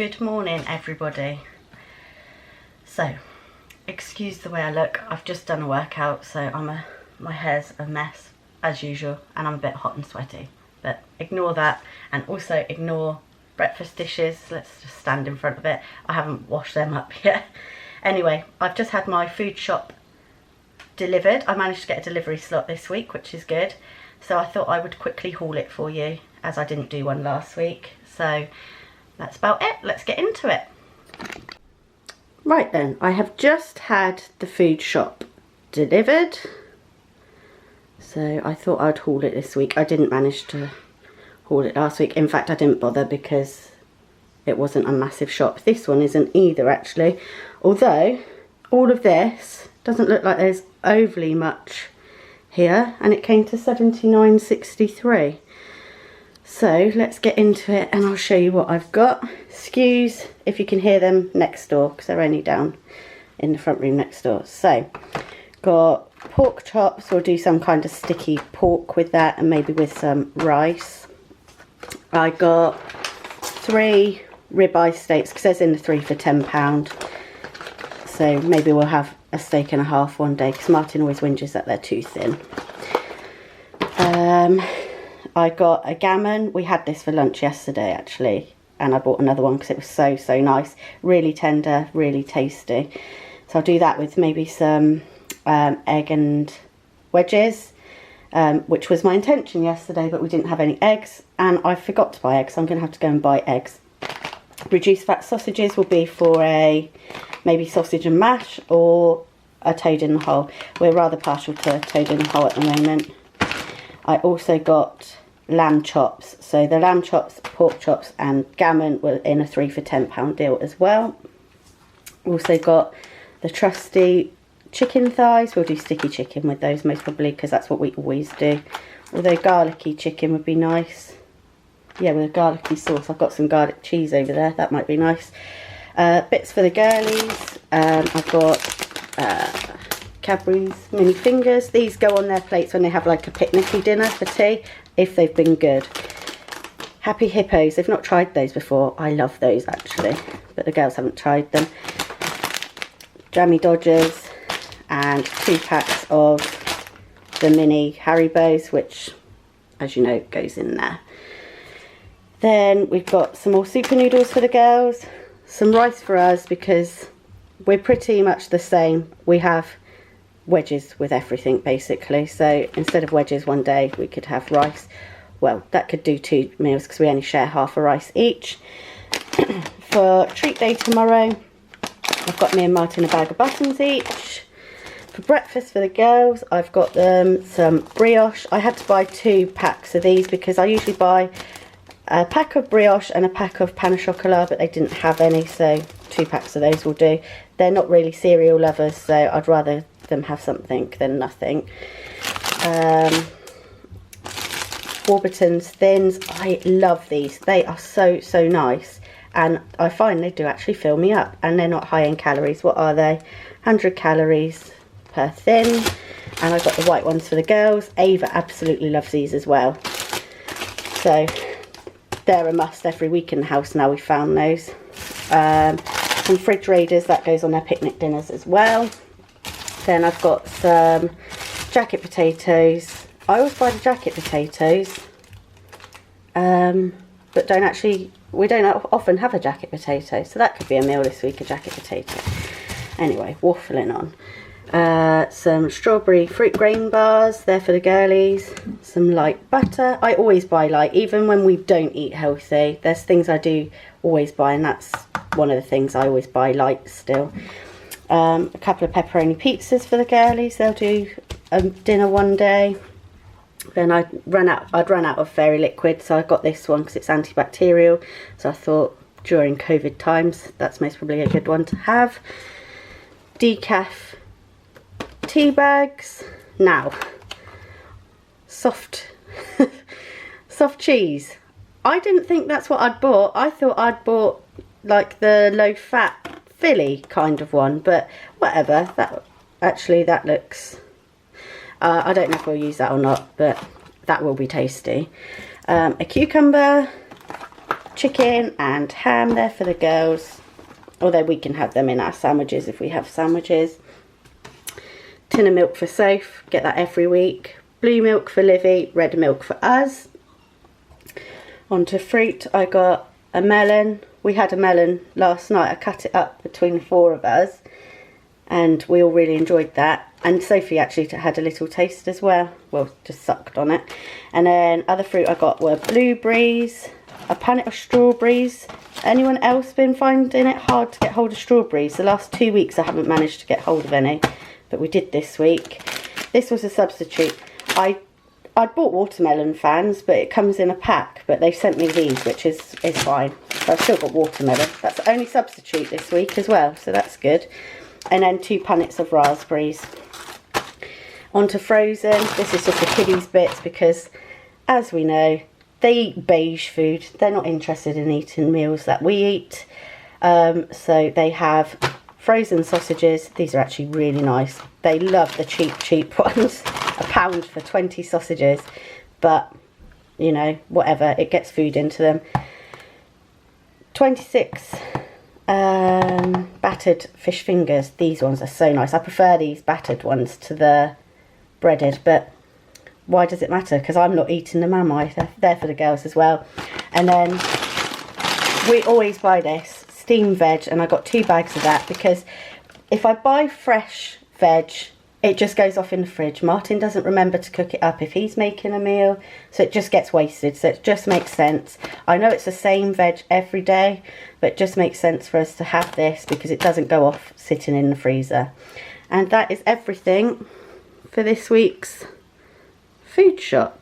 Good morning, everybody. So, excuse the way I look. I've just done a workout, so my hair's a mess as usual, and I'm a bit hot and sweaty. But ignore that, and also ignore breakfast dishes. Let's just stand in front of it. I haven't washed them up yet. Anyway, I've just had my food shop delivered. I managed to get a delivery slot this week, which is good. So I thought I would quickly haul it for you, as I didn't do one last week. So that's about it. Let's get into it. Right then, I have just had the food shop delivered. So I thought I'd haul it this week. I didn't manage to haul it last week. In fact, I didn't bother because it wasn't a massive shop. This one isn't either, actually. Although, all of this doesn't look like there's overly much here. And it came to £79.63. So let's get into it and I'll show you what I've got. Excuse if you can hear them next door because they're only down in the front room next door. So got pork chops. We'll do some kind of sticky pork with that and maybe with some rice. I got 3 ribeye steaks because there's in the 3 for £10. So maybe we'll have a steak and a half one day because Martin always whinges that they're too thin. I got a gammon. We had this for lunch yesterday actually, and I bought another one because it was so nice. Really tender, really tasty. So I'll do that with maybe some egg and wedges, which was my intention yesterday, but we didn't have any eggs and I forgot to buy eggs, so I'm going to have to go and buy eggs. Reduced fat sausages will be for a maybe sausage and mash or a toad in the hole. We're rather partial to toad in the hole at the moment. I also got lamb chops. So the lamb chops, pork chops and gammon were in a 3 for £10 deal as well. Also got the trusty chicken thighs. We'll do sticky chicken with those most probably because that's what we always do. Although garlicky chicken would be nice. Yeah, with a garlicky sauce. I've got some garlic cheese over there. That might be nice. Bits for the girlies. I've got Cadbury's mini fingers. These go on their plates when they have like a picnicky dinner for tea, if they've been good. Happy Hippos. They've not tried those before. I love those actually, but the girls haven't tried them. Jammy Dodgers and 2 packs of the mini Haribos, which, as you know, goes in there. Then we've got some more super noodles for the girls, some rice for us because we're pretty much the same. We have wedges with everything basically, so instead of wedges one day we could have rice. Well, that could do 2 meals because we only share half a rice each. For treat day tomorrow, I've got me and Martin a bag of buttons each. For breakfast for the girls, I've got them some brioche. I had to buy 2 packs of these because I usually buy a pack of brioche and a pack of pain au chocolat, but they didn't have any, so 2 packs of those will do. They're not really cereal lovers, so I'd rather them have something than nothing. Warburton's Thins, I love these. They are so nice, and I find they do actually fill me up, and they're not high in calories. What are they? 100 calories per thin. And I've got the white ones for the girls. Ava absolutely loves these as well, so they're a must every week in the house now. We found those. Some fridge raiders, that goes on their picnic dinners as well. Then I've got some jacket potatoes. I always buy the jacket potatoes, but we don't often have a jacket potato, so that could be a meal this week, a jacket potato. Anyway, waffling on. Some strawberry fruit grain bars, they're for the girlies. Some light butter. I always buy light, even when we don't eat healthy. There's things I do always buy, and that's one of the things I always buy light still. A couple of pepperoni pizzas for the girlies. They'll do dinner one day. Then I'd run out of fairy liquid, so I got this one because it's antibacterial. So I thought during COVID times, that's most probably a good one to have. Decaf tea bags. Now, soft cheese. I didn't think that's what I'd bought. I thought I'd bought like the low fat Philly kind of one, but whatever. That looks, I don't know if we'll use that or not, but that will be tasty. A cucumber, chicken and ham there for the girls, although we can have them in our sandwiches if we have sandwiches. Tin of milk for Soph, get that every week. Blue milk for Livy, red milk for us. On to fruit, I got a melon. We had a melon last night. I cut it up between the 4 of us and we all really enjoyed that. And Sophie actually had a little taste as well. Well, just sucked on it. And then other fruit I got were blueberries, a punnet of strawberries. Anyone else been finding it hard to get hold of strawberries? The last 2 weeks I haven't managed to get hold of any, but we did this week. This was a substitute. I'd bought watermelon fans, but it comes in a pack, but they've sent me these, which is fine. So I've still got watermelon. That's the only substitute this week as well, so that's good. And then 2 punnets of raspberries. On to frozen. This is just the kiddies bits because, as we know, they eat beige food. They're not interested in eating meals that we eat. So they have frozen sausages. These are actually really nice. They love the cheap ones. £1 for 20 sausages, but you know, whatever, it gets food into them. 26 battered fish fingers. These ones are so nice. I prefer these battered ones to the breaded, but why does it matter? Because I'm not eating them, am I? They're for the girls as well. And then we always buy this steamed veg, and I got 2 bags of that because if I buy fresh veg, it just goes off in the fridge. Martin doesn't remember to cook it up if he's making a meal, so it just gets wasted. So it just makes sense. I know it's the same veg every day, but it just makes sense for us to have this because it doesn't go off sitting in the freezer. And that is everything for this week's food shop.